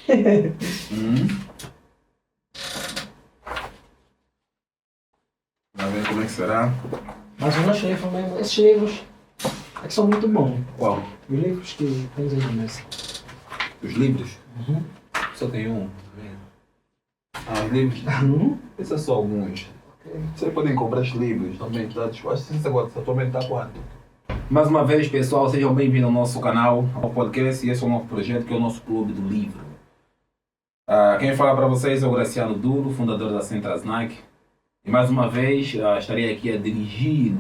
Vamos ver como é que será. Mas eu achei mesmo, esses livros é que são muito bons. Qual? Os livros que tens aí na mesa. Os livros? Uhum. Só tem um. Os livros? Esses são só alguns. Vocês podem comprar os livros também, tá? Acho que esse agora atualmente está quanto? Mais uma vez, pessoal, sejam bem-vindos ao nosso canal, ao podcast, e esse é o nosso projeto, que é o nosso Clube do Livro. Quem fala para vocês é o Graciano Duro, fundador da Central Snack. E mais uma vez, estarei aqui a dirigir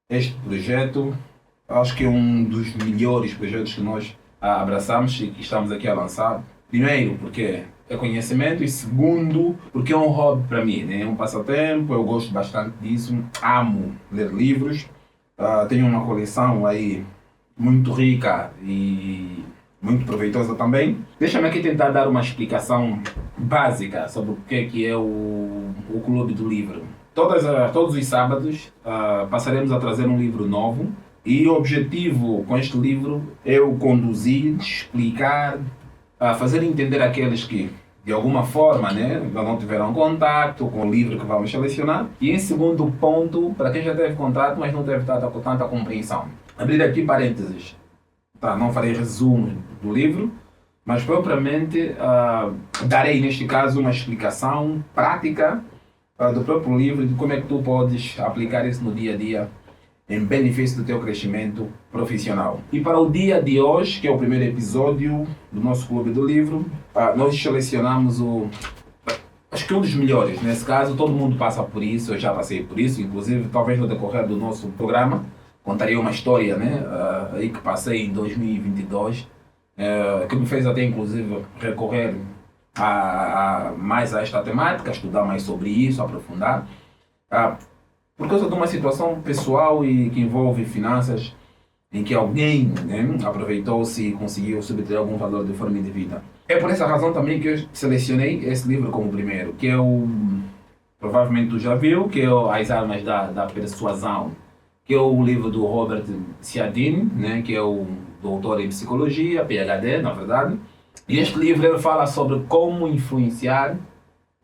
este projeto. Acho que é um dos melhores projetos que nós abraçamos e que estamos aqui a lançar. Primeiro, porque é conhecimento, e segundo, porque é um hobby para mim, né? É um passatempo, eu gosto bastante disso, amo ler livros. Tenho uma coleção aí muito rica e muito proveitosa também. Deixa-me aqui tentar dar uma explicação básica sobre o que é o Clube do Livro. Todos os sábados passaremos a trazer um livro novo, e o objetivo com este livro é o conduzir, explicar, fazer entender aqueles que de alguma forma, né, não tiveram contato com o livro que vamos selecionar. E em segundo ponto, para quem já teve contato, mas não teve tanta compreensão. Abrir aqui parênteses. Não farei resumo do livro, mas propriamente darei, neste caso, uma explicação prática do próprio livro, de como é que tu podes aplicar isso no dia a dia em benefício do teu crescimento profissional. E para o dia de hoje, que é o primeiro episódio do nosso Clube do Livro, nós selecionamos acho que um dos melhores. Nesse caso, todo mundo passa por isso, eu já passei por isso, inclusive talvez no decorrer do nosso programa contaria uma história, né, aí que passei em 2022, que me fez até inclusive recorrer mais a esta temática, estudar mais sobre isso, aprofundar. Por causa de uma situação pessoal e que envolve finanças, em que alguém, né, aproveitou-se e conseguiu subtrair algum valor de forma indevida. É por essa razão também que eu selecionei esse livro como primeiro, que é provavelmente tu já viu, que é As Armas da Persuasão, que é o livro do Robert Cialdini, né, que é o doutor em psicologia, PhD, na verdade. E este livro ele fala sobre como influenciar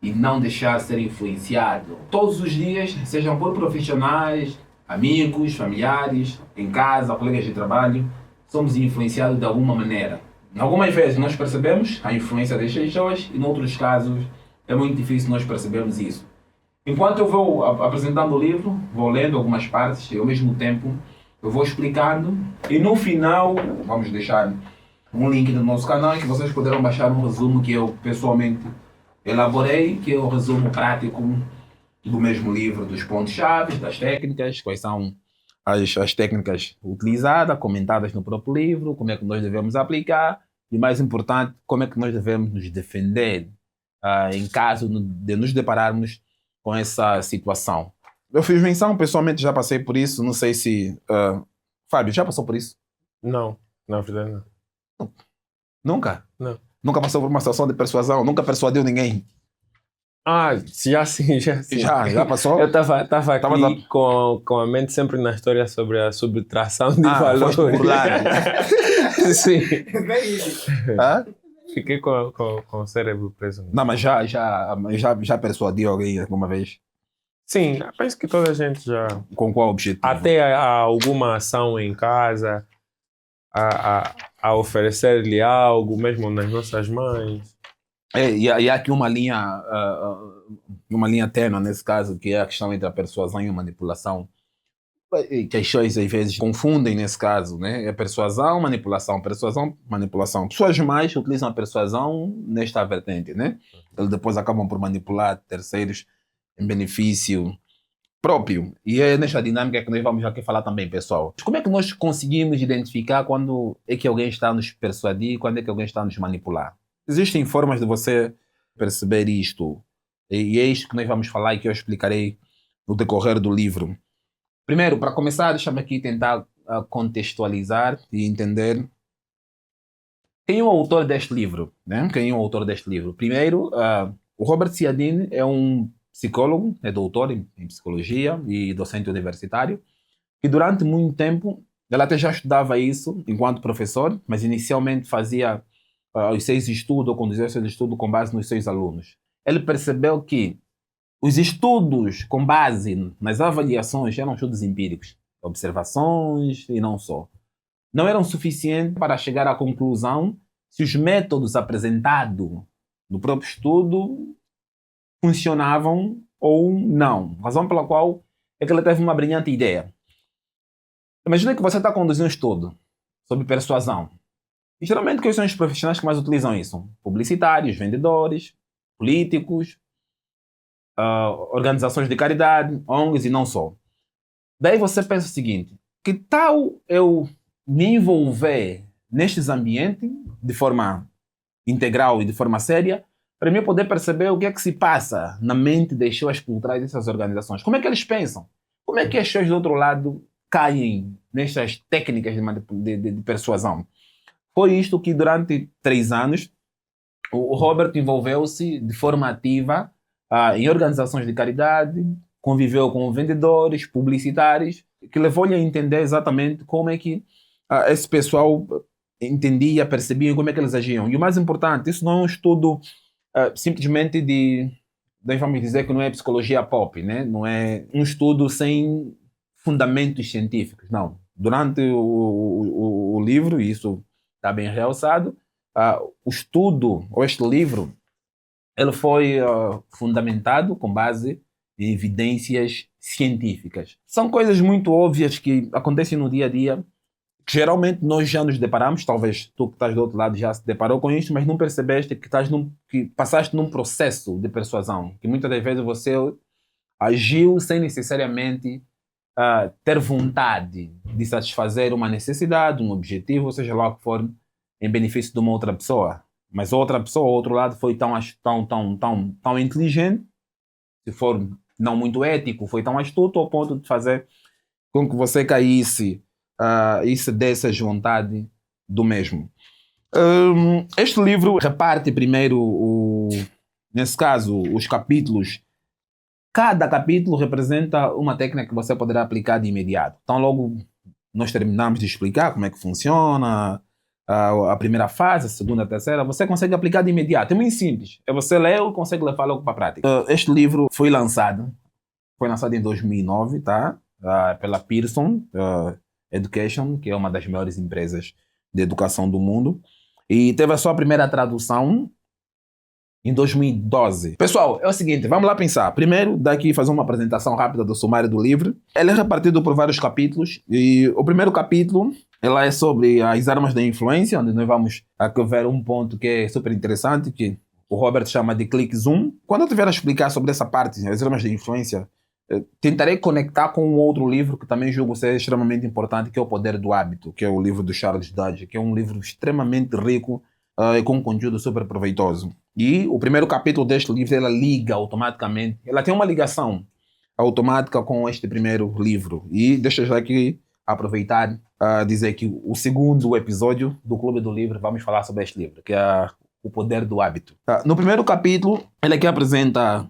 e não deixar ser influenciado. Todos os dias, sejam por profissionais, amigos, familiares, em casa, colegas de trabalho, somos influenciados de alguma maneira. Algumas vezes nós percebemos a influência destas pessoas, e em outros casos é muito difícil nós percebermos isso. Enquanto eu vou apresentando o livro, vou lendo algumas partes e ao mesmo tempo eu vou explicando, e no final vamos deixar um link no nosso canal em que vocês poderão baixar um resumo que eu pessoalmente elaborei, que é o resumo prático do mesmo livro, dos pontos-chave, das técnicas, quais são as técnicas utilizadas, comentadas no próprio livro, como é que nós devemos aplicar e, mais importante, como é que nós devemos nos defender em caso de nos depararmos com essa situação. Eu fiz menção, pessoalmente já passei por isso, não sei se... Fábio, já passou por isso? Não, na verdade não. Nunca? Não. Nunca passou por uma situação de persuasão? Nunca persuadiu ninguém? Já sim. Já passou? Eu estava aqui com a mente sempre na história sobre a subtração de valores. Foste burlado. Sim. Hã? Fiquei com o cérebro preso. Não, mas já persuadiu alguém alguma vez? Sim, penso que toda a gente já... Com qual objetivo? Até alguma ação em casa, a oferecer-lhe algo, mesmo nas nossas mães. E há aqui uma linha tênue nesse caso, que é a questão entre a persuasão e a manipulação, que as pessoas às vezes confundem nesse caso, né? É persuasão, manipulação. Pessoas mais utilizam a persuasão nesta vertente, né? Eles depois acabam por manipular terceiros em benefício próprio. E é nesta dinâmica que nós vamos aqui falar também, pessoal. Como é que nós conseguimos identificar quando é que alguém está a nos persuadir e quando é que alguém está a nos manipular? Existem formas de você perceber isto. E é isto que nós vamos falar e que eu explicarei no decorrer do livro. Primeiro, para começar, deixa-me aqui tentar contextualizar e entender quem é o autor deste livro, né? Quem é o autor deste livro? Primeiro, o Robert Cialdini é um psicólogo, é doutor em psicologia e docente universitário, e durante muito tempo, ele até já estudava isso enquanto professor, mas inicialmente fazia os seus estudos, ou conduzir os seus estudos com base nos seus alunos. Ele percebeu que os estudos com base nas avaliações eram estudos empíricos, observações e não só. Não eram suficientes para chegar à conclusão se os métodos apresentados no próprio estudo funcionavam ou não. Razão pela qual é que ele teve uma brilhante ideia. Imagina que você está conduzindo um estudo sobre persuasão. E geralmente quais são os profissionais que mais utilizam isso? Publicitários, vendedores, políticos, organizações de caridade, ONGs e não só. Daí você pensa o seguinte: que tal eu me envolver nestes ambientes de forma integral e de forma séria, para mim poder perceber o que é que se passa na mente das pessoas por trás dessas organizações? Como é que eles pensam? Como é que as pessoas do outro lado caem nestas técnicas de persuasão? Foi isto que durante 3 anos o Robert envolveu-se de forma ativa em organizações de caridade, conviveu com vendedores, publicitários, que levou-lhe a entender exatamente como é que esse pessoal entendia, percebia como é que eles agiam. E o mais importante, isso não é um estudo simplesmente vamos dizer que não é psicologia pop, né? Não é um estudo sem fundamentos científicos, não. Durante o livro, e isso está bem realçado, o estudo, ou este livro, ele foi fundamentado com base em evidências científicas. São coisas muito óbvias que acontecem no dia a dia, que geralmente nós já nos deparamos, talvez tu que estás do outro lado já se deparou com isso, mas não percebeste que passaste num processo de persuasão, que muitas das vezes você agiu sem necessariamente ter vontade de satisfazer uma necessidade, um objetivo, ou seja lá o que for, em benefício de uma outra pessoa. Mas outra pessoa, ao outro lado, foi tão inteligente, se for não muito ético, foi tão astuto ao ponto de fazer com que você caísse e se desse a vontade do mesmo. Este livro reparte primeiro, nesse caso, os capítulos. Cada capítulo representa uma técnica que você poderá aplicar de imediato. Então, logo nós terminamos de explicar como é que funciona a primeira fase, a segunda, a terceira, você consegue aplicar de imediato. É muito simples. É você ler e consegue levar logo para a prática. Este livro foi lançado em 2009, tá? Pela Pearson Education, que é uma das maiores empresas de educação do mundo. E teve a sua primeira tradução em 2012. Pessoal, é o seguinte, vamos lá pensar. Primeiro, daqui fazer uma apresentação rápida do sumário do livro. Ele é repartido por vários capítulos. E o primeiro capítulo, ela é sobre as armas da influência, onde nós vamos ver um ponto que é super interessante, que o Robert chama de click zoom. Quando eu tiver a explicar sobre essa parte, as armas da influência, tentarei conectar com um outro livro que também julgo ser extremamente importante, que é O Poder do Hábito, que é o livro do Charles Duhigg, que é um livro extremamente rico e com um conteúdo super proveitoso. E o primeiro capítulo deste livro, ela liga automaticamente, ela tem uma ligação automática com este primeiro livro. E deixa eu aqui aproveitar dizer que o segundo episódio do Clube do Livro, vamos falar sobre este livro, que é O Poder do Hábito. No primeiro capítulo, ele aqui apresenta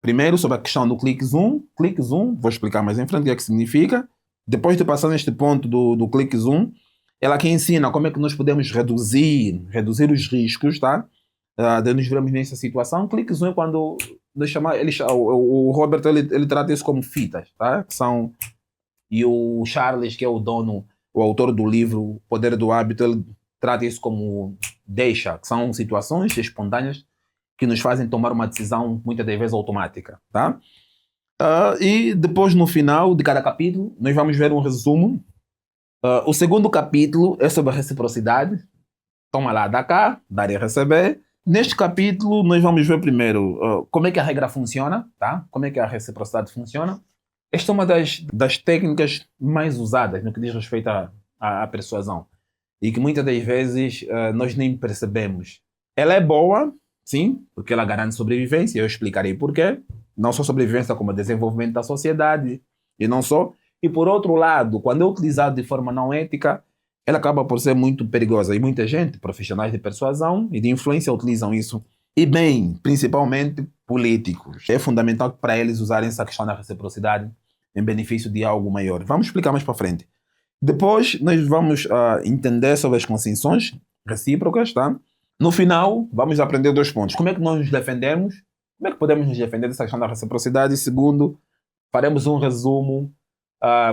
primeiro sobre a questão do click zoom. Click zoom, vou explicar mais em frente o que é que significa. Depois de passar neste ponto do click zoom, ela aqui ensina como é que nós podemos reduzir os riscos, tá? De nos vermos nessa situação. Click zoom é quando o Robert ele trata isso como fitas, tá? Que são, e o Charles, que é o autor do livro O Poder do Hábito, ele trata isso como deixa, que são situações espontâneas que nos fazem tomar uma decisão muitas das vezes automática, tá? E depois, no final de cada capítulo, nós vamos ver um resumo. O segundo capítulo é sobre a reciprocidade. Toma lá, dá cá, dar e receber. Neste capítulo, nós vamos ver primeiro como é que a regra funciona, tá? Como é que a reciprocidade funciona. Esta é uma das técnicas mais usadas no que diz respeito à persuasão e que muitas das vezes nós nem percebemos. Ela é boa, sim, porque ela garante sobrevivência, eu explicarei porquê. Não só sobrevivência, como desenvolvimento da sociedade, e não só. E por outro lado, quando é utilizado de forma não ética, ela acaba por ser muito perigosa. E muita gente, profissionais de persuasão e de influência, utilizam isso. E bem, principalmente políticos. É fundamental para eles usarem essa questão da reciprocidade em benefício de algo maior. Vamos explicar mais para frente. Depois, nós vamos entender sobre as concessões. recíprocas, tá? No final, vamos aprender 2 pontos. Como é que nós nos defendemos? Como é que podemos nos defender dessa questão da reciprocidade? E segundo, faremos um resumo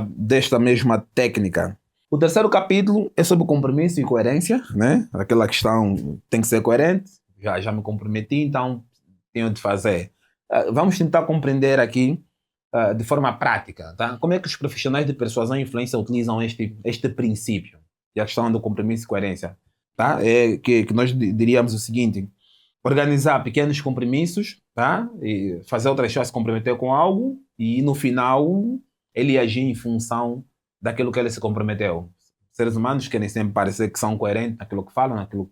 desta mesma técnica. O 3º capítulo é sobre compromisso e coerência, né? Aquela questão tem que ser coerente. Já me comprometi, então tenho de fazer. Vamos tentar compreender aqui de forma prática, tá? Como é que os profissionais de persuasão e influência utilizam este princípio, e a questão do compromisso e coerência, tá? É que nós diríamos o seguinte: organizar pequenos compromissos, tá? E fazer outra pessoa se comprometer com algo e no final ele agir em função daquilo que ele se comprometeu. Seres humanos querem sempre parecer que são coerentes naquilo que falam, naquilo,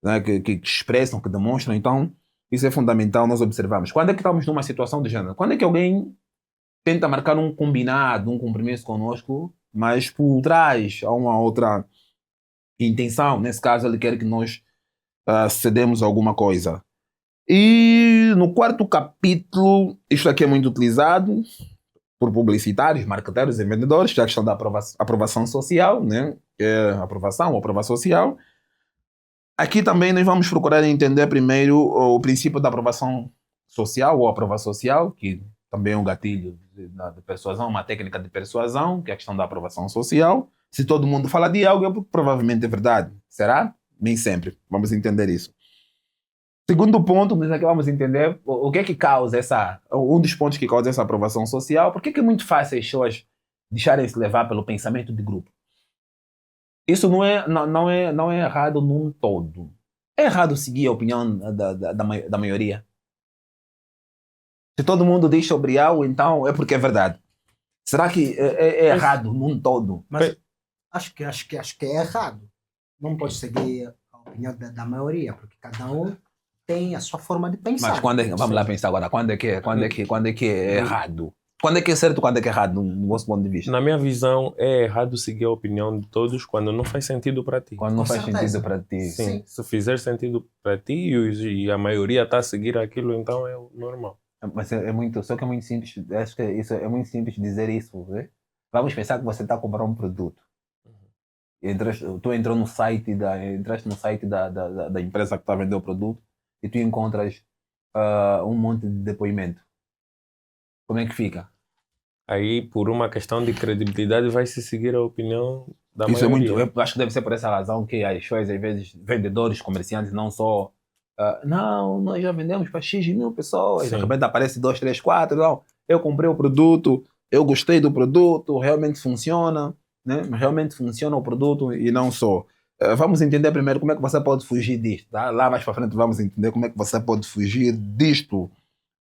né, que expressam, que demonstram. Então, isso é fundamental nós observarmos. Quando é que estamos numa situação de género? Quando é que alguém tenta marcar um combinado, um compromisso conosco, mas por trás há uma outra intenção. Nesse caso, ele quer que nós cedemos alguma coisa. E no 4º capítulo, isto aqui é muito utilizado por publicitários, marqueteiros e vendedores, que é a questão da aprovação social, né? É aprovação ou aprovação social. Aqui também nós vamos procurar entender primeiro o princípio da aprovação social ou aprovação social, que também é um gatilho de persuasão, uma técnica de persuasão, que é a questão da aprovação social. Se todo mundo fala de algo, é porque provavelmente é verdade. Será? Nem sempre. Vamos entender isso. Segundo ponto, nós aqui vamos entender o que é que causa um dos pontos que causa essa aprovação social. Por que é muito fácil as pessoas deixarem-se levar pelo pensamento de grupo? Isso não é errado num todo. É errado seguir a opinião da maioria. Se todo mundo diz sobre algo, então é porque é verdade. Será que é errado num todo? Mas acho que é errado. Não pode seguir a opinião da maioria, porque cada um tem a sua forma de pensar. Mas vamos lá pensar agora, quando é que é errado? Quando é que é certo, quando é que é errado, no vosso ponto de vista? Na minha visão, é errado seguir a opinião de todos quando não faz sentido para ti. Quando não faz sentido para ti. Sim. Se fizer sentido para ti e a maioria está a seguir aquilo, então é o normal. Mas só que é muito simples, acho que isso é muito simples dizer isso, né? Vamos pensar que você está a comprar um produto. Tu entraste no site da empresa que está a vender o produto e tu encontras um monte de depoimento. Como é que fica? Aí, por uma questão de credibilidade, vai se seguir a opinião da Isso maioria. eu acho que deve ser por essa razão que as pessoas, às vezes, vendedores, comerciantes, não só não, nós já vendemos para X mil pessoas, de repente aparece 2, 3, 4, não, eu comprei o produto, eu gostei do produto, realmente funciona, né? Realmente funciona o produto e não só. Vamos entender primeiro como é que você pode fugir disto, tá? Lá mais para frente vamos entender como é que você pode fugir disto.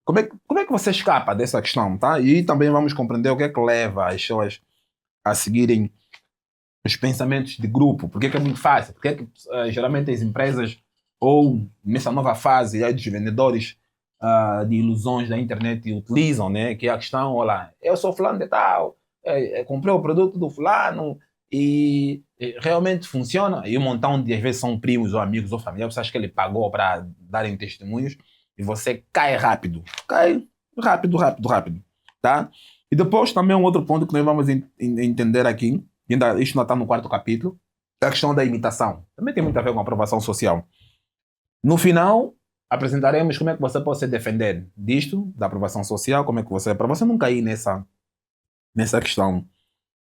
Como é que você escapa dessa questão, tá? E também vamos compreender o que é que leva as pessoas a seguirem os pensamentos de grupo. Porque é muito fácil? Porque é que geralmente as empresas, ou nessa nova fase aí dos vendedores de ilusões da internet utilizam, né? Que é a questão, olha, eu sou fulano de tal, comprei o produto do fulano e realmente funciona. E um montão de, às vezes, são primos ou amigos ou familiares, você acha que ele pagou para darem testemunhos e você cai rápido. Cai rápido, tá? E depois também um outro ponto que nós vamos entender aqui, isto não está no 4º capítulo, é a questão da imitação. Também tem muito a ver com a aprovação social. No final, apresentaremos como é que você pode se defender disto, da aprovação social, como é que você, para você não cair nessa questão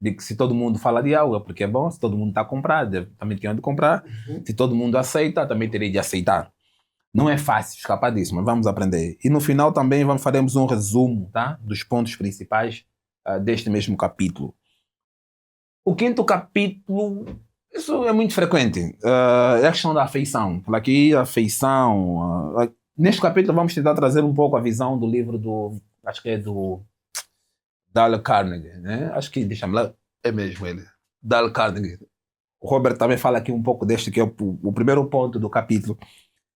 de que se todo mundo fala de algo é porque é bom, se todo mundo está a comprar, também tem onde comprar, se todo mundo aceita, também terei de aceitar. Não é fácil escapar disso, mas vamos aprender. E no final também faremos um resumo, tá, dos pontos principais deste mesmo capítulo. O 5º capítulo, isso é muito frequente, é a questão da afeição. Por aqui, a afeição. Neste capítulo vamos tentar trazer um pouco a visão do livro acho que é do Dale Carnegie, né? Acho que, deixa-me lá, é mesmo ele. Dale Carnegie. O Robert também fala aqui um pouco deste, que é o primeiro ponto do capítulo,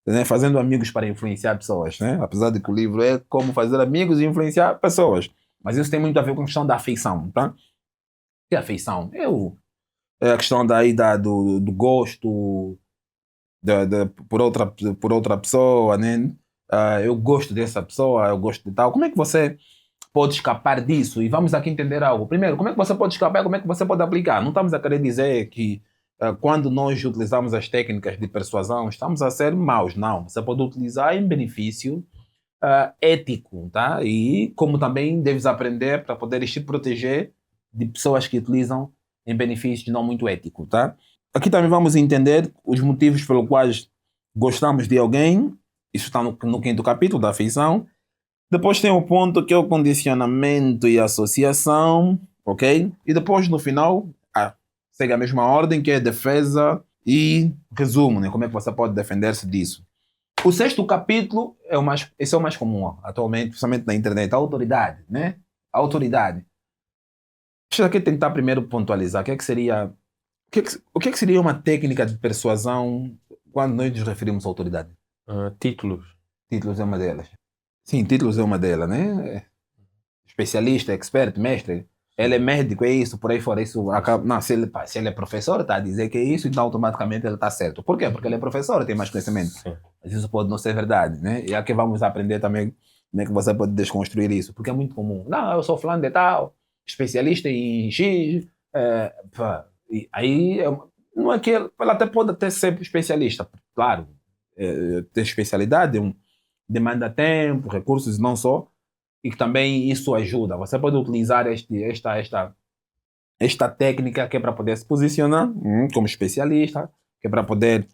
né? Fazendo amigos para influenciar pessoas, né? Apesar de que o livro é como fazer amigos e influenciar pessoas. Mas isso tem muito a ver com a questão da afeição, tá? Que afeição? É a questão do gosto por outra pessoa, né? Eu gosto dessa pessoa, eu gosto de tal. Como é que você pode escapar disso? E vamos aqui entender algo. Primeiro, como é que você pode escapar? Como é que você pode aplicar? Não estamos a querer dizer que quando nós utilizamos as técnicas de persuasão, estamos a ser maus. Não, você pode utilizar em benefício ético, tá? E como também deves aprender para poderes te proteger de pessoas que utilizam em benefício não muito ético, tá? Aqui também vamos entender os motivos pelos quais gostamos de alguém. Isso está no quinto capítulo da afeição. Depois tem o ponto que é o condicionamento e associação, ok? E depois no final segue a mesma ordem, que é defesa e resumo, né? Como é que você pode defender-se disso. O sexto capítulo esse é o mais comum atualmente, principalmente na internet, a autoridade, né? A autoridade. Deixa eu aqui tentar primeiro pontualizar o que é que seria uma técnica de persuasão quando nós nos referimos à autoridade. Títulos. Títulos é uma delas. Sim, títulos é uma delas, né? Especialista, expert, mestre. Ele é médico, é isso, por aí fora. Isso acaba... Não, se ele é professor, está a dizer que é isso, então automaticamente ele está certo. Por quê? Porque ele é professor, tem mais conhecimento. Sim. Mas isso pode não ser verdade, né? E aqui vamos aprender também como é que você pode desconstruir isso. Porque é muito comum. Não, eu sou fulano de tal, especialista em X. E aí, não é que ele até pode até ser especialista. Claro, ter especialidade demanda tempo, recursos, não só. E que também isso ajuda. Você pode utilizar esta técnica que é para poder se posicionar como especialista, que é para poder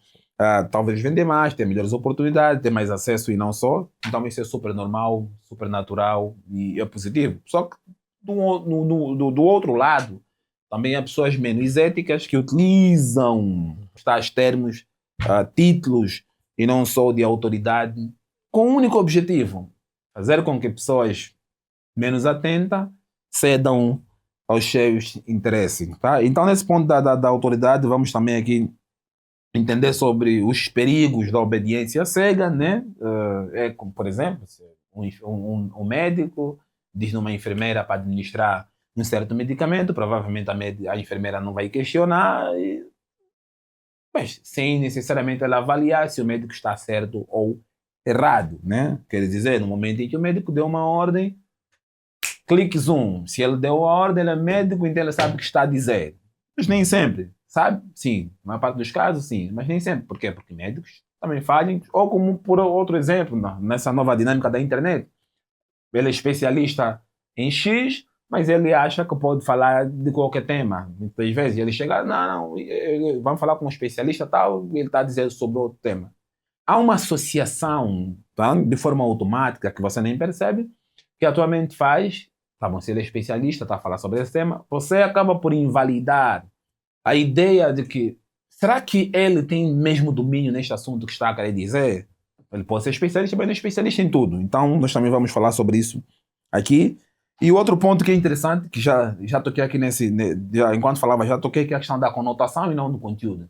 talvez vender mais, ter melhores oportunidades, ter mais acesso e não só. Então isso é super normal, super natural e é positivo. Só que do outro lado, também há pessoas menos éticas que utilizam tais termos, títulos e não só de autoridade, com um único objetivo: fazer com que pessoas menos atentas cedam aos seus interesses. Tá? Então, nesse ponto da autoridade, vamos também aqui entender sobre os perigos da obediência cega, né? Como, por exemplo, se um médico diz numa enfermeira para administrar um certo medicamento, provavelmente a enfermeira não vai questionar, mas sem necessariamente ela avaliar se o médico está certo ou errado, né? Quer dizer, no momento em que o médico deu uma ordem, clique zoom. Se ele deu a ordem, ele é médico, então ele sabe o que está a dizer. Mas nem sempre, sabe? Sim, na maior parte dos casos, sim, mas nem sempre. Por quê? Porque médicos também falham, ou como por outro exemplo, nessa nova dinâmica da internet. Ele é especialista em X, mas ele acha que pode falar de qualquer tema. Muitas vezes ele chega, não, vamos falar com um especialista tal, e ele está a dizer sobre outro tema. Há uma associação, tá? De forma automática, que você nem percebe, que a tua mente faz. Tá bom, se ele é especialista, está a falar sobre esse tema, você acaba por invalidar a ideia de que, será que ele tem mesmo domínio neste assunto que está a querer dizer? Ele pode ser especialista, mas não é especialista em tudo. Então, nós também vamos falar sobre isso aqui. E o outro ponto que é interessante, que já toquei aqui enquanto falava, já toquei aqui a questão da conotação e não do conteúdo.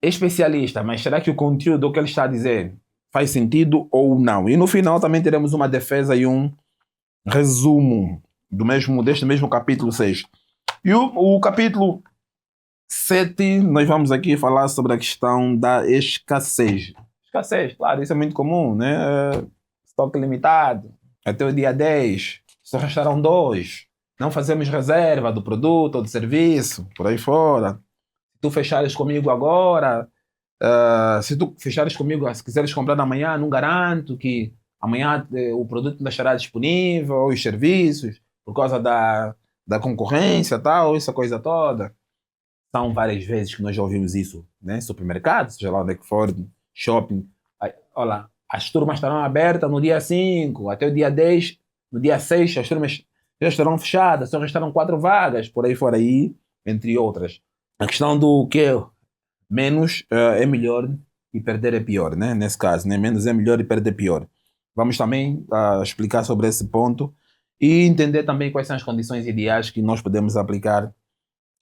É especialista, mas será que o conteúdo, o que ele está a dizer, faz sentido ou não? E no final também teremos uma defesa e um resumo deste mesmo capítulo 6. E o capítulo 7, nós vamos aqui falar sobre a questão da escassez. Escassez, claro, isso é muito comum, né? Estoque limitado, até o dia 10, só restaram 2. Não fazemos reserva do produto ou do serviço, por aí fora. Se tu fechares comigo agora, se tu fechares comigo, se quiseres comprar amanhã, não garanto que amanhã o produto ainda estará disponível, ou os serviços, por causa da concorrência, tal, essa coisa toda. São várias vezes que nós já ouvimos isso, né? Supermercados, seja lá onde é que for, shopping. Olha, as turmas estarão abertas no dia 5, até o dia 10, no dia 6 as turmas já estarão fechadas, só restaram 4 vagas, por aí fora aí, entre outras. A questão do que menos é melhor e perder é pior, né? Nesse caso, né? Menos é melhor e perder é pior. Vamos também explicar sobre esse ponto e entender também quais são as condições ideais que nós podemos aplicar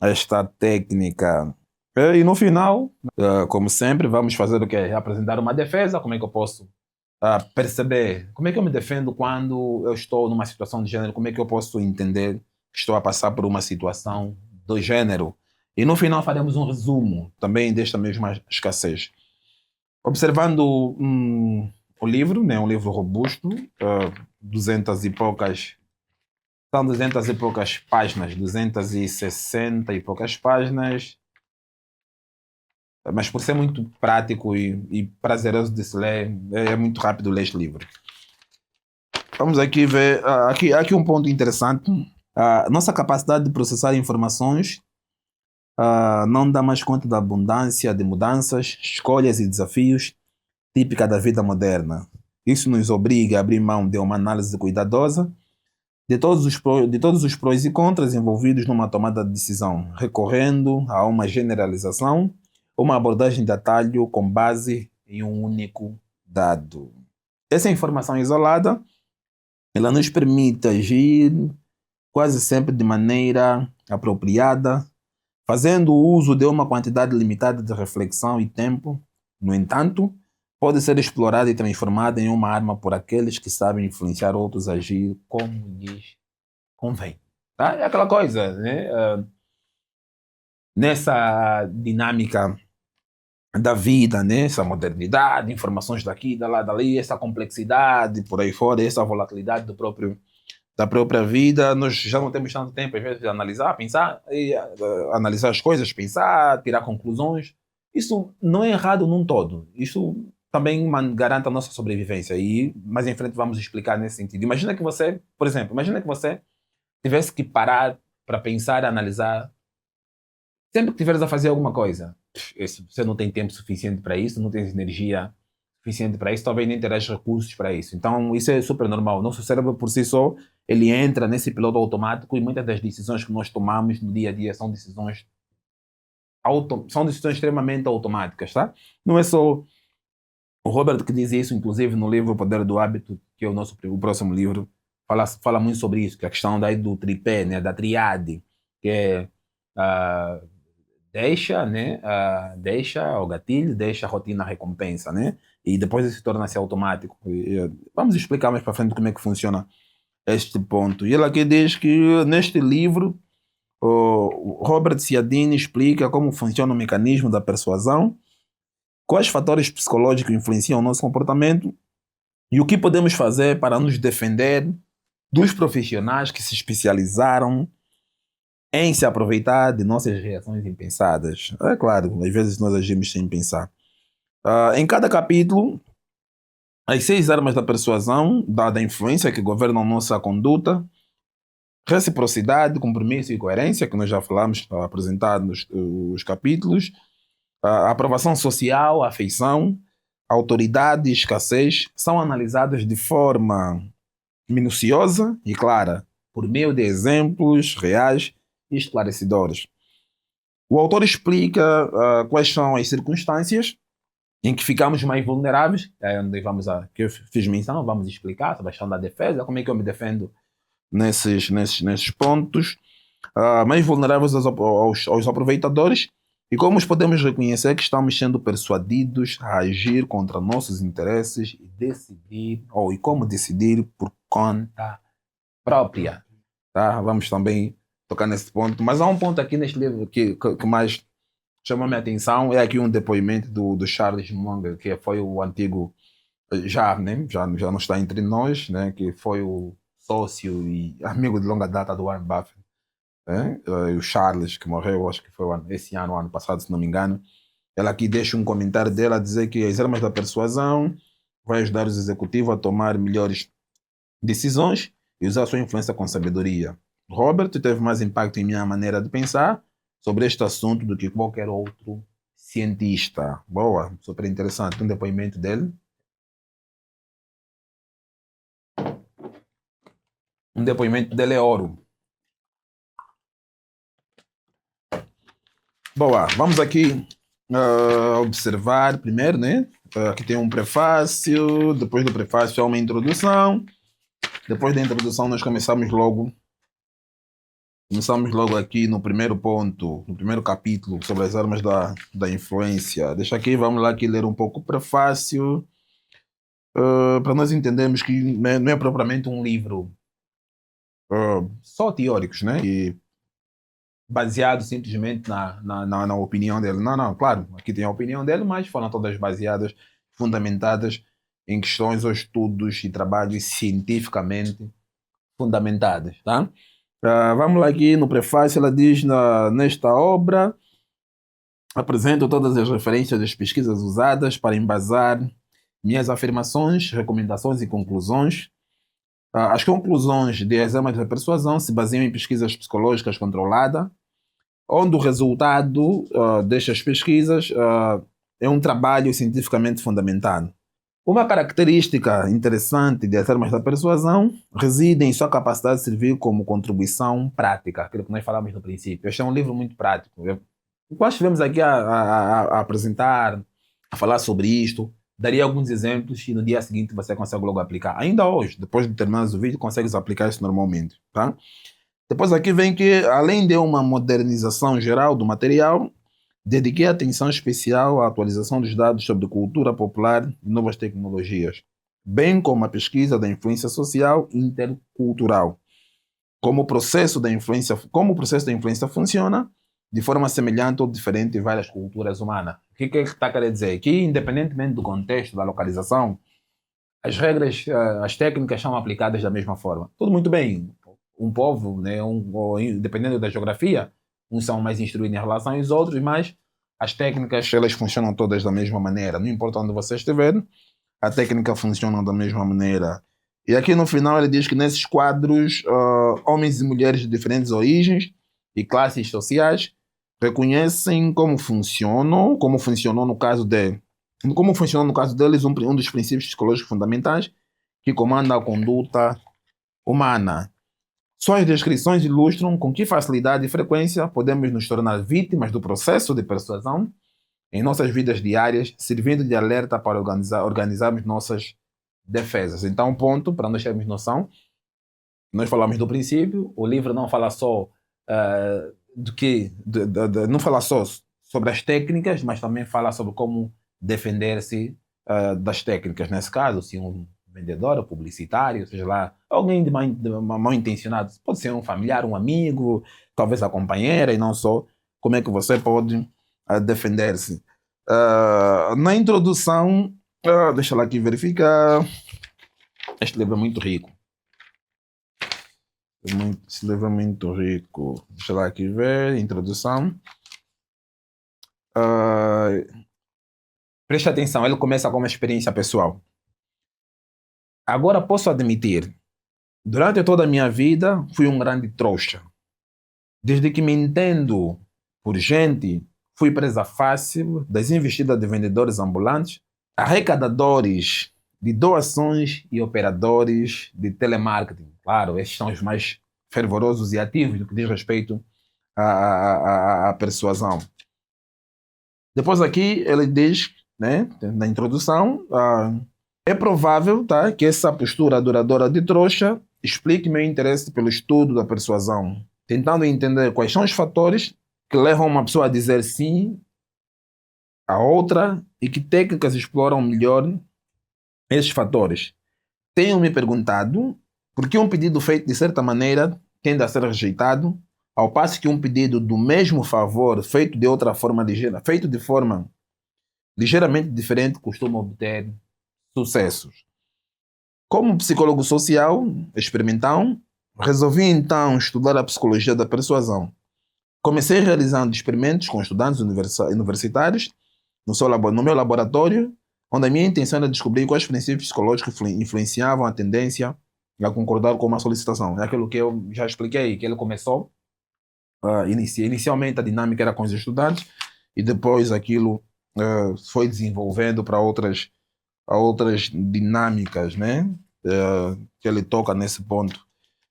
a esta técnica. E no final, como sempre, vamos fazer o quê? Apresentar uma defesa. Como é que eu posso perceber? Como é que eu me defendo quando eu estou numa situação de gênero? Como é que eu posso entender que estou a passar por uma situação do gênero? E no final faremos um resumo também desta mesma escassez. Observando o livro, né, um livro robusto, 200 e poucas, são 200 e poucas páginas, 260 e poucas páginas. Mas por ser muito prático e prazeroso de se ler, é muito rápido ler este livro. Vamos aqui ver, aqui um ponto interessante. A nossa capacidade de processar informações não dá mais conta da abundância de mudanças, escolhas e desafios típica da vida moderna. Isso nos obriga a abrir mão de uma análise cuidadosa de todos os prós e contras envolvidos numa tomada de decisão, recorrendo a uma generalização, uma abordagem de atalho com base em um único dado. Essa informação isolada, ela nos permite agir quase sempre de maneira apropriada, fazendo uso de uma quantidade limitada de reflexão e tempo. No entanto, pode ser explorada e transformada em uma arma por aqueles que sabem influenciar outros a agir como lhes convém. Tá? É aquela coisa, né? Nessa dinâmica da vida, né? Essa modernidade, informações daqui, da lá, dali, essa complexidade, por aí fora, essa volatilidade da própria vida, nós já não temos tanto tempo, às vezes, de analisar, pensar, analisar as coisas, pensar, tirar conclusões. Isso não é errado num todo. Isso também garante a nossa sobrevivência. E mais em frente vamos explicar nesse sentido. Imagina que você, por exemplo, imagina que você tivesse que parar para pensar, analisar, sempre que tiveres a fazer alguma coisa. Você não tem tempo suficiente para isso, não tens energia suficiente para isso, talvez nem terás recursos para isso. Então, isso é super normal. Nosso cérebro, por si só, ele entra nesse piloto automático e muitas das decisões que nós tomamos no dia a dia são decisões extremamente automáticas, tá? Não é só o Robert que diz isso, inclusive no livro O Poder do Hábito, que é o próximo livro, fala muito sobre isso, que é a questão daí do tripé, né, da triade, que é deixa o gatilho, deixa a rotina, a recompensa, né? E depois isso torna-se automático. Vamos explicar mais para frente como é que funciona este ponto. E ele aqui diz que neste livro o Robert Cialdini explica como funciona o mecanismo da persuasão, quais fatores psicológicos influenciam o nosso comportamento e o que podemos fazer para nos defender dos profissionais que se especializaram em se aproveitar de nossas reações impensadas. É claro, às vezes nós agimos sem pensar. Em cada capítulo, as 6 armas da persuasão, da influência que governam nossa conduta, reciprocidade, compromisso e coerência, que nós já falamos, apresentados os capítulos, a aprovação social, a afeição, a autoridade e escassez, são analisadas de forma minuciosa e clara, por meio de exemplos reais e esclarecedores. O autor explica quais são as circunstâncias em que ficamos mais vulneráveis, onde que eu fiz menção, vamos explicar sobre a questão da defesa, como é que eu me defendo nesses pontos, mais vulneráveis aos aproveitadores, e como podemos reconhecer que estamos sendo persuadidos a agir contra nossos interesses e como decidir por conta própria. Tá? Vamos também tocar nesse ponto. Mas há um ponto aqui neste livro que mais chama a minha atenção, é aqui um depoimento do Charles Munger, que foi o antigo, já não está entre nós, né? Que foi o sócio e amigo de longa data do Warren Buffett. O Charles, que morreu, acho que foi esse ano, ano passado, se não me engano. Ela aqui deixa um comentário dela a dizer que as armas da persuasão vai ajudar os executivos a tomar melhores decisões e usar sua influência com sabedoria. Robert teve mais impacto em minha maneira de pensar sobre este assunto do que qualquer outro cientista. Boa, super interessante. Um depoimento dele. Um depoimento dele é ouro. Boa, vamos aqui observar primeiro, né? Aqui tem um prefácio, depois do prefácio há uma introdução. Depois da introdução nós começamos logo aqui no primeiro ponto, no primeiro capítulo sobre as armas da influência. Deixa aqui, vamos lá aqui ler um pouco o prefácio, para nós entendermos que não é propriamente um livro só teóricos, né? E baseado simplesmente na opinião dele. Não, claro, aqui tem a opinião dele, mas foram todas baseadas, fundamentadas em questões ou estudos e trabalhos cientificamente fundamentados, tá? Vamos lá aqui no prefácio, ela diz nesta obra, Apresento todas as referências das pesquisas usadas para embasar minhas afirmações, recomendações e conclusões. As conclusões de exames de persuasão se baseiam em pesquisas psicológicas controladas, onde o resultado destas pesquisas é um trabalho cientificamente fundamentado. Uma característica interessante de exames da persuasão reside em sua capacidade de servir como contribuição prática, aquilo que nós falamos no princípio. Este é um livro muito prático. Enquanto estivemos aqui a apresentar, a falar sobre isto, daria alguns exemplos e no dia seguinte você consegue logo aplicar. Ainda hoje, depois de terminar o vídeo, consegues aplicar isso normalmente. Tá? Depois aqui vem que, além de uma modernização geral do material, dediquei atenção especial à atualização dos dados sobre cultura popular e novas tecnologias, bem como a pesquisa da influência social e intercultural. Como o processo da influência funciona de forma semelhante ou diferente em várias culturas humanas. O que está a querer dizer? Que, independentemente do contexto, da localização, as regras, as técnicas são aplicadas da mesma forma. Tudo muito bem. Um povo, né, dependendo da geografia, uns são mais instruídos em relação aos outros, mas as técnicas, elas funcionam todas da mesma maneira. Não importa onde você estiver, a técnica funciona da mesma maneira. E aqui no final ele diz que nesses quadros, homens e mulheres de diferentes origens e classes sociais reconhecem como funcionou no caso deles um dos princípios psicológicos fundamentais que comanda a conduta humana. Suas descrições ilustram com que facilidade e frequência podemos nos tornar vítimas do processo de persuasão em nossas vidas diárias, servindo de alerta para organizarmos nossas defesas. Então, ponto, para nós termos noção, nós falamos do princípio, o livro não fala só não fala só sobre as técnicas, mas também fala sobre como defender-se das técnicas. Nesse caso, se um vendedor, publicitário, seja lá, alguém de mal intencionado, pode ser um familiar, um amigo, talvez a companheira, e não só, como é que você pode defender-se. Na introdução, deixa lá aqui verificar, este livro é muito rico. Esse livro é muito rico. Deixa lá aqui ver, introdução. Preste atenção, ele começa com uma experiência pessoal. Agora posso admitir, durante toda a minha vida fui um grande trouxa. Desde que me entendo por gente, fui presa fácil das investidas de vendedores ambulantes, arrecadadores de doações e operadores de telemarketing. Claro, estes são os mais fervorosos e ativos no que diz respeito à persuasão. Depois aqui ele diz, né, na introdução, é provável, tá, que essa postura duradoura de trouxa explique meu interesse pelo estudo da persuasão, tentando entender quais são os fatores que levam uma pessoa a dizer sim a outra e que técnicas exploram melhor esses fatores. Tenho me perguntado por que um pedido feito de certa maneira tende a ser rejeitado, ao passo que um pedido do mesmo favor feito de forma ligeiramente diferente costuma obter sucessos. Como psicólogo social experimental, resolvi então estudar a psicologia da persuasão. Comecei realizando experimentos com estudantes universitários no meu laboratório, onde a minha intenção era descobrir quais princípios psicológicos influenciavam a tendência a concordar com uma solicitação. É aquilo que eu já expliquei, que ele começou, inicialmente a dinâmica era com os estudantes, e depois aquilo foi desenvolvendo para outras dinâmicas, né? Que ele toca nesse ponto.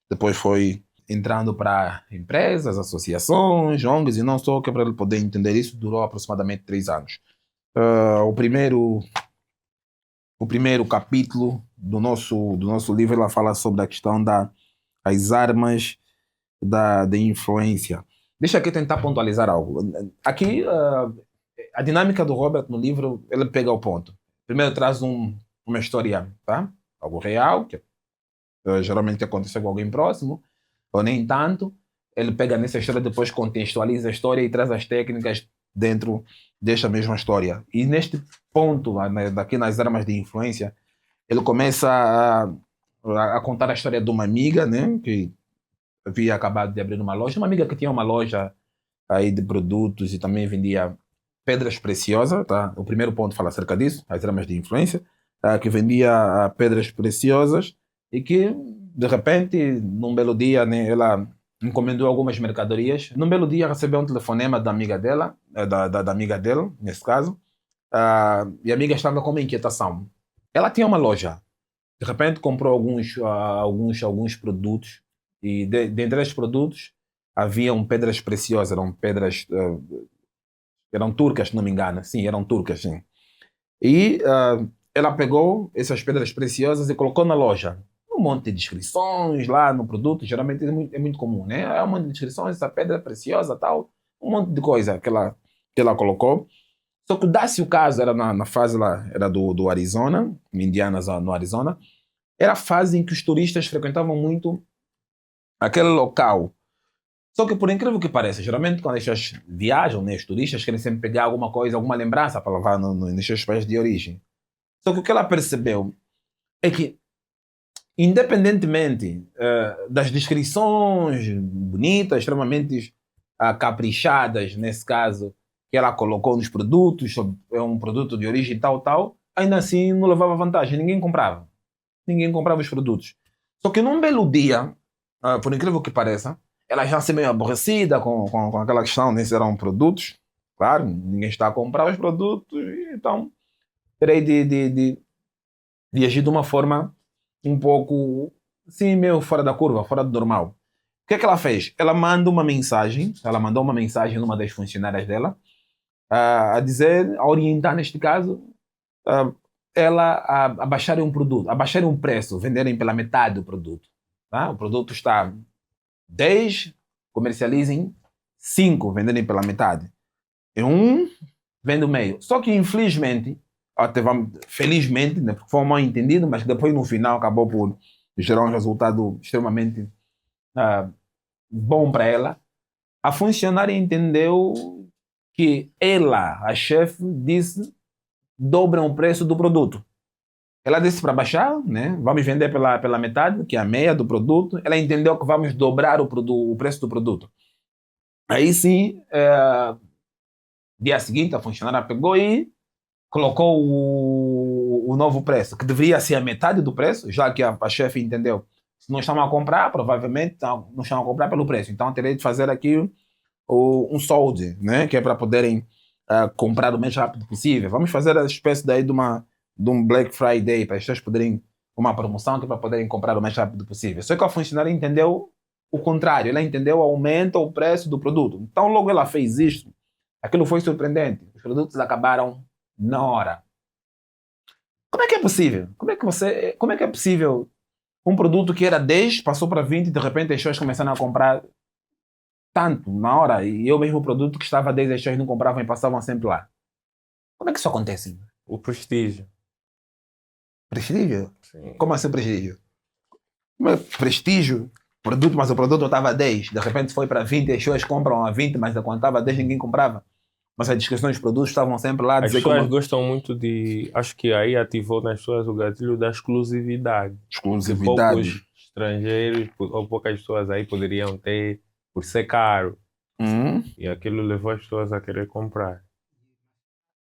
Depois foi entrando para empresas, associações, ONGs, e não só, que para ele poder entender isso, durou aproximadamente 3 anos. O primeiro capítulo do nosso livro, ela fala sobre a questão das armas da influência. Deixa aqui tentar pontualizar algo. Aqui, a dinâmica do Robert no livro, ele pega o ponto. Primeiro traz uma história, tá? Algo real, que geralmente aconteceu com alguém próximo, ou nem tanto. Ele pega nessa história, depois contextualiza a história e traz as técnicas dentro desta mesma história. E neste ponto, daqui nas armas de influência, ele começa a contar a história de uma amiga, né, que havia acabado de abrir uma loja, uma amiga que tinha uma loja aí de produtos e também vendia pedras preciosas, tá? O primeiro ponto fala acerca disso, as armas de influência, que vendia pedras preciosas e que, de repente, num belo dia, né, ela encomendou algumas mercadorias. Num belo dia recebeu um telefonema da amiga dela, da amiga dela, nesse caso, e a amiga estava com uma inquietação. Ela tinha uma loja. De repente comprou alguns produtos e dentre esses produtos haviam pedras preciosas, eram pedras, eram turcas, se não me engano. Sim, eram turcas, sim. E ela pegou essas pedras preciosas e colocou na loja. Um monte de descrições lá no produto, geralmente é muito comum, né? É um monte de descrições, essa pedra é preciosa, tal, um monte de coisa que ela colocou. Só que dá-se o caso, era na fase lá, era do Arizona, Indianas no Arizona, era a fase em que os turistas frequentavam muito aquele local. Só que por incrível que pareça, geralmente quando eles viajam, né, os turistas querem sempre pegar alguma coisa, alguma lembrança para levar nos seus países de origem. Só que o que ela percebeu é que, independentemente das descrições bonitas, extremamente caprichadas, nesse caso, que ela colocou nos produtos, é um produto de origem tal, tal, ainda assim não levava vantagem, ninguém comprava. Ninguém comprava os produtos. Só que num belo dia, por incrível que pareça, ela já se meio aborrecida com aquela questão, nem serão produtos. Claro, ninguém está a comprar os produtos, então terei de agir de uma forma um pouco, assim, meio fora da curva, fora do normal. O que é que ela fez? Ela mandou uma mensagem numa das funcionárias dela, a dizer, a orientar neste caso, ah, ela a baixarem um produto, a baixarem um preço, venderem pela metade do produto. Tá? O produto está 10, comercializem 5, venderem pela metade. E um, vende o meio. Só que, infelizmente, até felizmente, né, porque foi um mal entendido, mas depois no final acabou por gerar um resultado extremamente bom para ela. A funcionária entendeu que ela, a chefe, disse dobram o preço do produto. Ela disse para baixar, né? Vamos vender pela metade, que é a meia do produto. Ela entendeu que vamos dobrar o preço do produto. Aí sim, dia seguinte, a funcionária pegou e colocou o novo preço, que deveria ser a metade do preço, já que a chefe entendeu. Se não estão a comprar, provavelmente não estão a comprar pelo preço. Então, terei de fazer aqui um sold, né? Que é para poderem comprar o mais rápido possível. Vamos fazer a espécie daí de um Black Friday, para as pessoas poderem, uma promoção que é para poderem comprar o mais rápido possível. Só que a funcionária entendeu o contrário, ela entendeu, aumenta o preço do produto. Então, logo ela fez isto, aquilo foi surpreendente. Os produtos acabaram na hora. Como é que é possível? Como é que é possível um produto que era 10 passou para 20 e de repente as pessoas começaram a comprar tanto na hora, e eu mesmo o produto que estava a 10 as pessoas não compravam e passavam sempre lá? Como é que isso acontece? O prestígio. Prestígio? Sim. Como assim prestígio? Prestígio, produto, mas o produto estava a 10, de repente foi para 20, as pessoas compram a 20, mas quando estava a 10 ninguém comprava. Mas as descrições dos produtos estavam sempre lá a As dizer pessoas gostam muito de. Acho que aí ativou nas pessoas o gatilho da exclusividade. Que exclusividade. poucos estrangeiros ou poucas pessoas aí poderiam ter por ser caro. E aquilo levou as pessoas a querer comprar.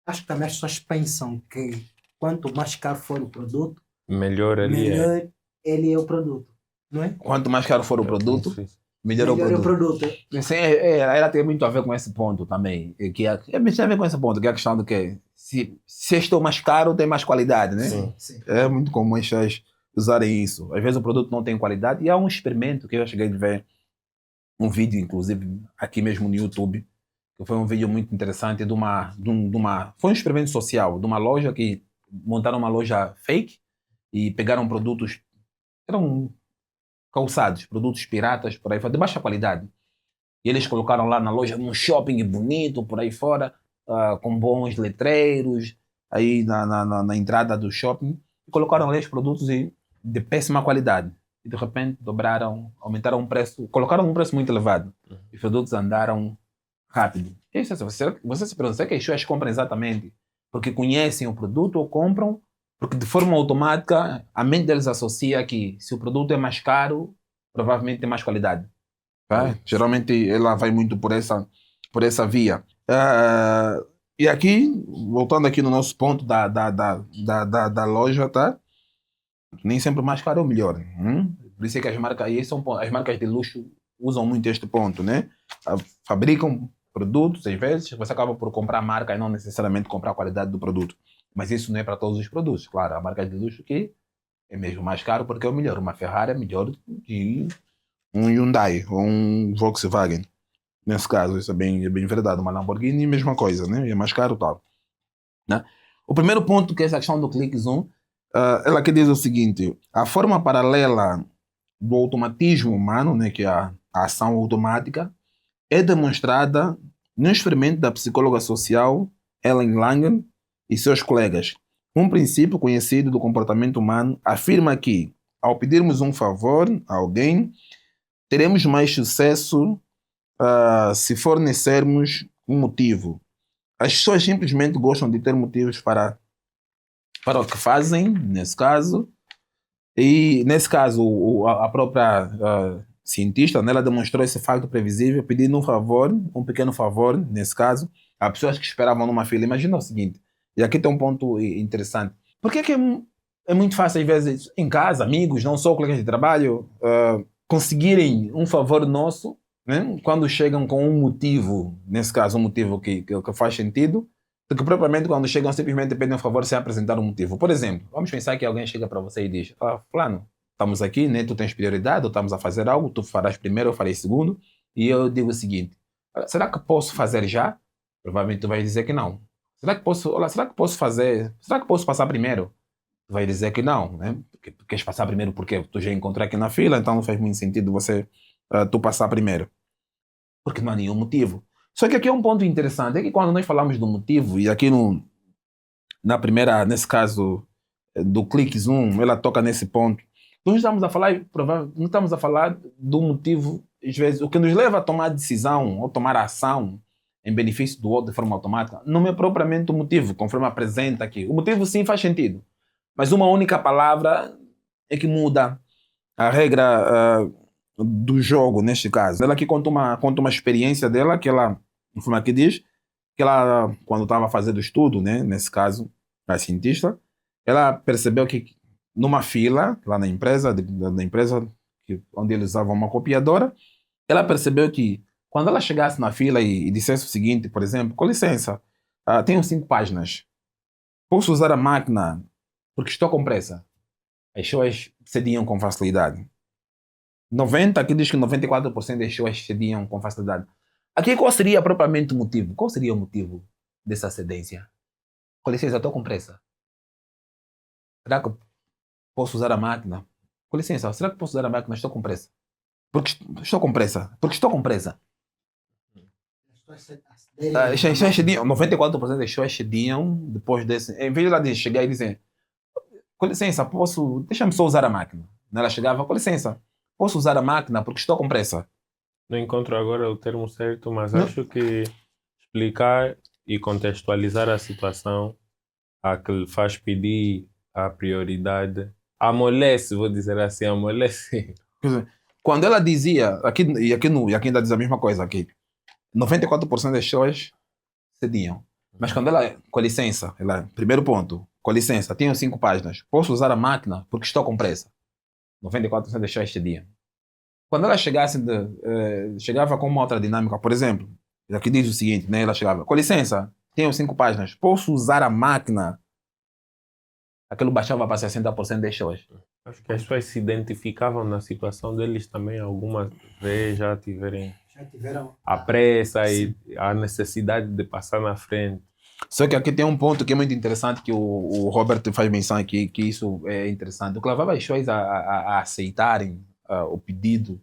Acho que também as pessoas pensam que quanto mais caro for o produto, Melhor ele é. melhor ele é o produto, não é? Quanto mais caro for o produto, melhor Melhor o produto. Sim, ela tem muito a ver com esse ponto também. Tem a ver com esse ponto, que é a questão do que se estou mais caro, tem mais qualidade, né? Sim, sim. É muito comum as pessoas usarem isso. Às vezes o produto não tem qualidade e há um experimento que eu cheguei a ver, um vídeo, inclusive, aqui mesmo no YouTube, que foi um vídeo muito interessante foi um experimento social de uma loja que montaram uma loja fake e pegaram produtos, eram calçados, produtos piratas, por aí fora, de baixa qualidade. E eles colocaram lá na loja, num shopping bonito, por aí fora, com bons letreiros, aí na entrada do shopping, e colocaram lá os produtos de péssima qualidade. E de repente aumentaram o preço, colocaram um preço muito elevado. Os produtos andaram rápido. E aí, você se pergunta, será que as pessoas compram exatamente porque conhecem o produto ou compram porque de forma automática a mente deles associa que se o produto é mais caro, provavelmente tem mais qualidade. Geralmente ela vai muito por essa via. E aqui, voltando aqui no nosso ponto da loja, tá? Nem sempre o mais caro é o melhor. Por isso é que as marcas aí as marcas de luxo usam muito este ponto, né? Fabricam produtos, às vezes, você acaba por comprar a marca e não necessariamente comprar a qualidade do produto. Mas isso não é para todos os produtos. Claro, a marca de luxo que é mesmo mais caro porque é o melhor. Uma Ferrari é melhor que um Hyundai ou um Volkswagen. Nesse caso, isso é bem verdade. Uma Lamborghini, mesma coisa, né? É mais caro e tal. Né? O primeiro ponto, que é essa questão do click zoom, ela que diz o seguinte: a forma paralela do automatismo humano, né, que é a ação automática, é demonstrada no experimento da psicóloga social Ellen Langen e seus colegas. Um princípio conhecido do comportamento humano afirma que, ao pedirmos um favor a alguém, teremos mais sucesso se fornecermos um motivo. As pessoas simplesmente gostam de ter motivos para o que fazem, nesse caso, e nesse caso a própria cientista, né, ela demonstrou esse facto previsível pedindo um pequeno favor, nesse caso, a pessoas que esperavam numa fila. Imagina o seguinte, e aqui tem um ponto interessante. Por que é muito fácil, às vezes, em casa, amigos, não só colegas de trabalho, conseguirem um favor nosso, né, quando chegam com um motivo, nesse caso, um motivo que faz sentido, do que propriamente quando chegam simplesmente pedem um favor sem apresentar um motivo. Por exemplo, vamos pensar que alguém chega para você e diz: fulano, estamos aqui, né? Tu tens prioridade, ou estamos a fazer algo, tu farás primeiro, eu farei segundo, e eu digo o seguinte: será que posso fazer já? Provavelmente tu vais dizer que não. Será que posso fazer? Será que posso passar primeiro? Tu vai dizer que não, né? Porque tu queres passar primeiro porque tu já encontrei aqui na fila, então não faz muito sentido tu passar primeiro. Porque não há nenhum motivo. Só que aqui é um ponto interessante, é que quando nós falamos do motivo, e aqui nesse caso do click zoom, ela toca nesse ponto, nós estamos a falar, não estamos a falar do motivo, às vezes, o que nos leva a tomar decisão ou tomar ação em benefício do outro de forma automática, não é propriamente o motivo, conforme apresenta aqui. O motivo sim faz sentido, mas uma única palavra é que muda a regra do jogo, neste caso. Ela aqui conta uma experiência dela, que ela, como aqui diz, que ela, quando estava fazendo estudo, né, nesse caso, a cientista, ela percebeu que numa fila, lá na empresa, onde eles usavam uma copiadora, ela percebeu que quando ela chegasse na fila e dissesse o seguinte, por exemplo: com licença, tenho 5 páginas, posso usar a máquina porque estou com pressa? As pessoas cediam com facilidade. 90, aqui diz que 94% das pessoas cediam com facilidade. Aqui qual seria propriamente o motivo? Qual seria o motivo dessa cedência? Com licença, estou com pressa. Será que posso usar a máquina? Com licença, será que posso usar a máquina? Estou com pressa. Porque estou com pressa. Porque estou com pressa. As pessoas cediam, 94% das pessoas cediam depois desse. Em vez de ela chegar e dizer: com licença, deixa-me só usar a máquina. Ela chegava: com licença, posso usar a máquina porque estou com pressa. Não encontro agora o termo certo, mas Não. acho que explicar e contextualizar a situação a que lhe faz pedir a prioridade amolece, vou dizer assim, amolece. Quer dizer, quando ela dizia, aqui ainda diz a mesma coisa aqui, 94% das pessoas cediam. Mas quando ela, com licença, primeiro ponto, com licença, tenho 5 páginas, posso usar a máquina porque estou com pressa. 94% das pessoas cediam. Quando ela chegava com uma outra dinâmica, por exemplo, aqui diz o seguinte, né? Ela chegava: com licença, tenho 5 páginas, posso usar a máquina? Aquilo baixava para 60% das pessoas. Acho que as pessoas se identificavam na situação deles também, algumas vezes já tiveram a pressa e a necessidade de passar na frente. Só que aqui tem um ponto que é muito interessante, que o Robert faz menção aqui, que isso é interessante. O que levava as pessoas a aceitarem o pedido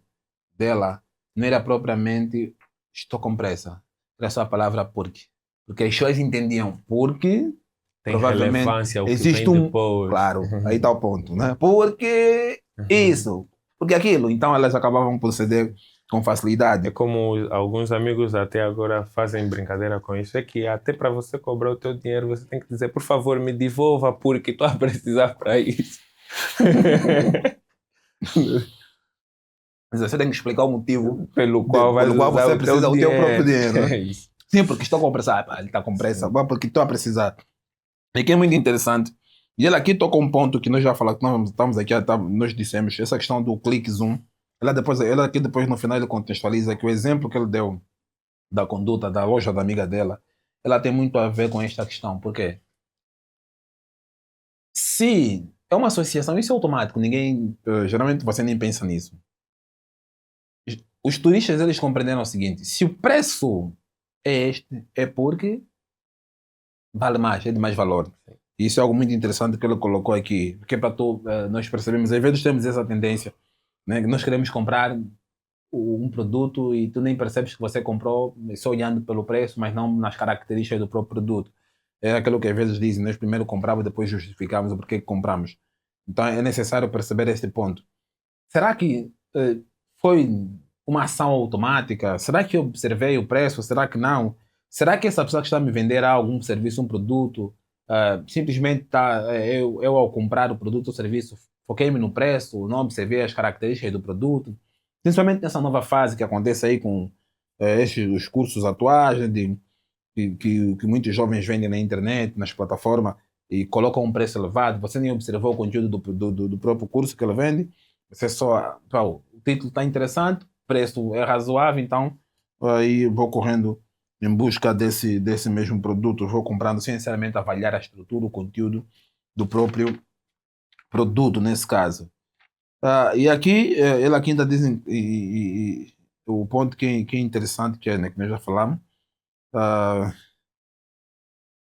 dela não era propriamente estou com pressa, era só a palavra porque. Porque as pessoas entendiam porque Tem provavelmente relevância o que existe vem depois. Claro, aí está o ponto, né? Porque isso, porque aquilo. Então elas acabavam por ceder com facilidade. É como alguns amigos até agora fazem brincadeira com isso, é que até para você cobrar o teu dinheiro você tem que dizer: por favor, me devolva porque estou a precisar para isso. Mas você tem que explicar o motivo pelo qual você precisa do teu próprio dinheiro. É isso. Sim, porque estou com pressa. Ah, pá, ele está com pressa. Pá, porque estou a precisar. É que é muito interessante. E ele aqui toca um ponto que nós já falamos, que nós estamos aqui, nós dissemos, essa questão do click zoom. Ela aqui depois no final ele contextualiza que o exemplo que ele deu da conduta da loja da amiga dela, ela tem muito a ver com esta questão. Por quê? Se é uma associação, isso é automático, ninguém, geralmente você nem pensa nisso. Os turistas, eles compreenderam o seguinte, se o preço é este, é porque vale mais, é de mais valor. Isso é algo muito interessante que ele colocou aqui, porque para nós percebemos, às vezes temos essa tendência, né, que nós queremos comprar um produto e tu nem percebes que você comprou só olhando pelo preço, mas não nas características do próprio produto. É aquilo que às vezes dizem, nós primeiro compramos, depois justificamos o porquê que compramos. Então é necessário perceber este ponto. Será que foi uma ação automática? Será que eu observei o preço? Será que não? Será que essa pessoa que está a me vender algum serviço, um produto, simplesmente eu ao comprar o produto ou serviço, foquei-me no preço, não observei as características do produto? Principalmente nessa nova fase que acontece aí com os cursos atuais, né, que muitos jovens vendem na internet, nas plataformas, e colocam um preço elevado. Você nem observou o conteúdo do próprio curso que ele vende. Você só, o título está interessante, o preço é razoável, então aí vou correndo em busca desse mesmo produto, vou comprando sem necessariamente avaliar a estrutura, o conteúdo do próprio produto, nesse caso. E aqui, ele aqui ainda diz, o ponto que é interessante, que é, né, que nós já falamos,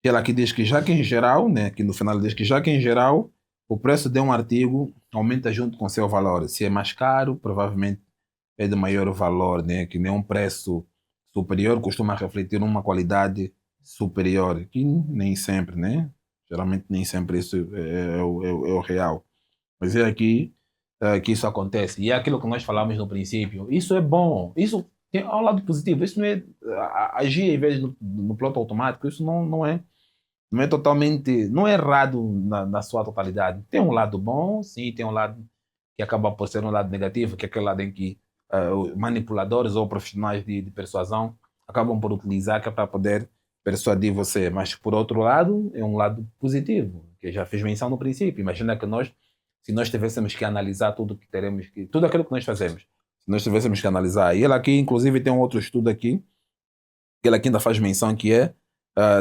que ela aqui diz que já que em geral, né, que no final diz que já que em geral, o preço de um artigo aumenta junto com seu valor. Se é mais caro, provavelmente é de maior valor, né, que nem um preço superior costuma refletir uma qualidade superior, que nem sempre, né? Geralmente nem sempre isso é o real. Mas é aqui que isso acontece. E é aquilo que nós falamos no princípio. Isso é bom. Isso tem um lado positivo. Isso não é agir em vez no piloto automático. Isso não é totalmente, não é errado na sua totalidade. Tem um lado bom, sim, tem um lado que acaba por ser um lado negativo, que é aquele lado em que manipuladores ou profissionais de persuasão acabam por utilizar que é para poder persuadir você. Mas, por outro lado, é um lado positivo, que eu já fiz menção no princípio. Imagina que se nós tivéssemos que analisar tudo aquilo que nós fazemos, se nós tivéssemos que analisar. E ele aqui, inclusive, tem um outro estudo aqui, que ele aqui ainda faz menção, que é,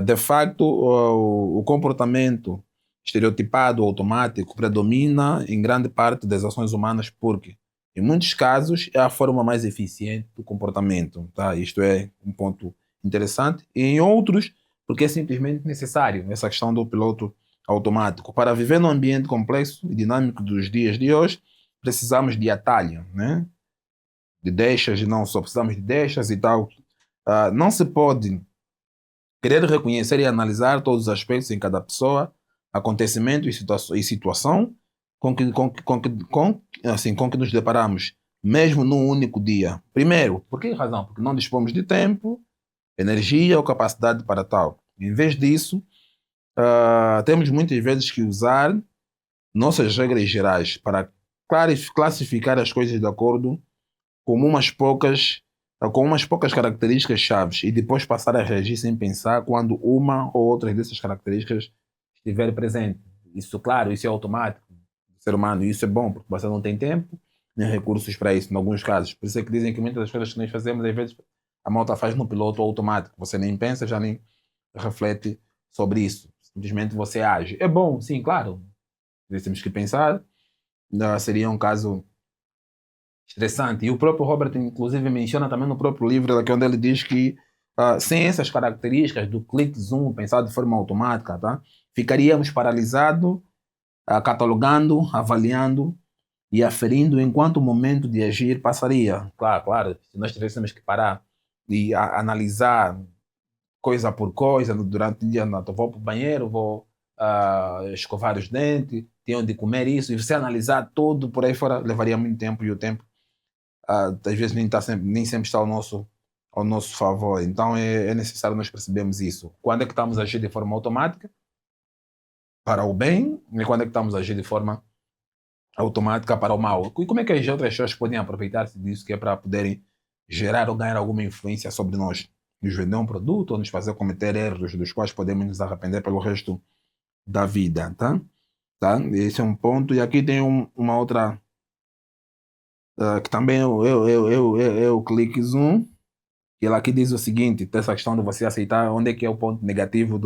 de facto, o comportamento estereotipado, automático, predomina em grande parte das ações humanas, porque em muitos casos é a forma mais eficiente do comportamento. Tá? Isto é um ponto interessante. E em outros, porque é simplesmente necessário essa questão do piloto automático. Para viver num ambiente complexo e dinâmico dos dias de hoje, precisamos de atalho, né? De deixas, e não só precisamos de deixas e tal. Não se pode querer reconhecer e analisar todos os aspectos em cada pessoa, acontecimento e situação com que nos deparamos, mesmo num único dia. Primeiro, por que razão? Porque não dispomos de tempo, energia ou capacidade para tal. Em vez disso, temos muitas vezes que usar nossas regras gerais para classificar as coisas de acordo com umas poucas características chaves e depois passar a reagir sem pensar quando uma ou outra dessas características estiver presente. Isso, claro, isso é automático do ser humano e isso é bom porque você não tem tempo nem recursos para isso, em alguns casos. Por isso é que dizem que muitas das coisas que nós fazemos, às vezes, a malta faz no piloto automático. Você nem pensa, já nem reflete sobre isso. Simplesmente você age. É bom, sim, claro. Temos que pensar. Seria um caso estressante. E o próprio Robert, inclusive, menciona também no próprio livro, onde ele diz que sem essas características do click zoom, pensado de forma automática, tá? Ficaríamos paralisados, catalogando, avaliando e aferindo enquanto o momento de agir passaria. Claro, se nós tivéssemos que parar e analisar coisa por coisa, durante o dia, vou para o banheiro, vou escovar os dentes, tenho de comer isso, e você analisar tudo por aí fora, levaria muito tempo, e o tempo às vezes nem sempre está ao nosso favor. Então é necessário nós percebermos isso. Quando é que estamos a agir de forma automática para o bem e quando é que estamos a agir de forma automática para o mal. E como é que as outras pessoas podem aproveitar-se disso, que é para poderem gerar ou ganhar alguma influência sobre nós? nos vender um produto ou nos fazer cometer erros dos quais podemos nos arrepender pelo resto da vida, tá? Tá? Esse é um ponto. E aqui tem uma outra que também é o clique zoom. E ela aqui diz o seguinte, dessa questão de você aceitar, onde é que é o ponto negativo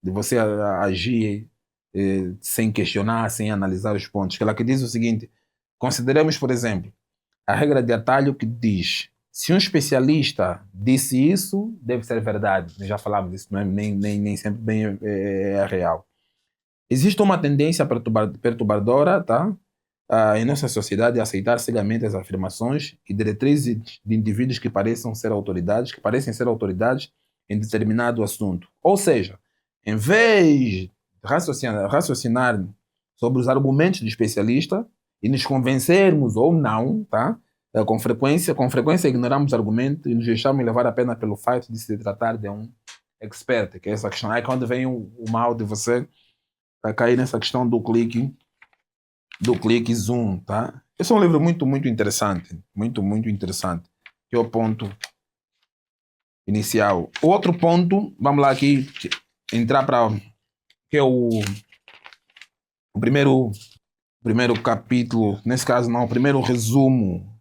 de você agir sem questionar, sem analisar os pontos. Que ela aqui diz o seguinte, consideremos, por exemplo, a regra de atalho que diz, se um especialista disse isso, deve ser verdade. Já falamos disso, não é? Nem sempre bem é real. Existe uma tendência perturbadora, tá? Em nossa sociedade a aceitar cegamente as afirmações e diretrizes de indivíduos que parecem ser autoridades em determinado assunto. Ou seja, em vez de raciocinar sobre os argumentos do especialista e nos convencermos ou não, tá? Com frequência ignoramos argumentos e nos deixamos levar apenas pelo fato de se tratar de um expert, que é essa questão. Aí quando vem o mal de você cair nessa questão do clique zoom, tá? Esse é um livro muito interessante, muito interessante, que é o ponto inicial. O outro ponto, vamos lá aqui, entrar para que é o primeiro capítulo, nesse caso não, o primeiro resumo,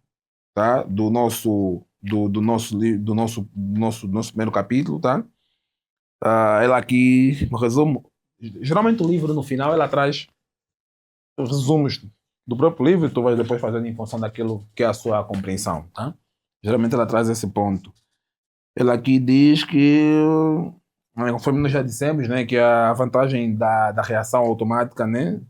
tá? Do nosso primeiro capítulo, tá? Ela aqui, no resumo, geralmente o livro no final ela traz resumos do próprio livro e tu vais depois fazendo em função daquilo que é a sua compreensão, tá? Geralmente ela traz esse ponto. Ela aqui diz que, conforme nós já dissemos, né, que a vantagem da reação automática, né,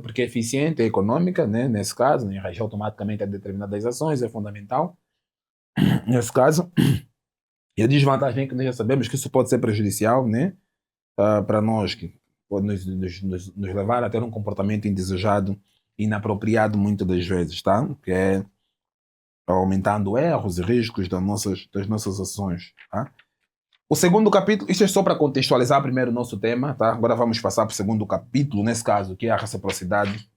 porque é eficiente, é econômica, né, nesse caso, né, reagir automaticamente a determinadas ações é fundamental, nesse caso. E a desvantagem é que nós já sabemos que isso pode ser prejudicial, né, para nós, que pode nos levar a ter um comportamento indesejado, inapropriado muitas das vezes, tá? Que é aumentando erros e riscos das nossas ações, tá? O segundo capítulo, isso é só para contextualizar primeiro o nosso tema, tá? Agora vamos passar para o segundo capítulo, nesse caso, que é a reciprocidade.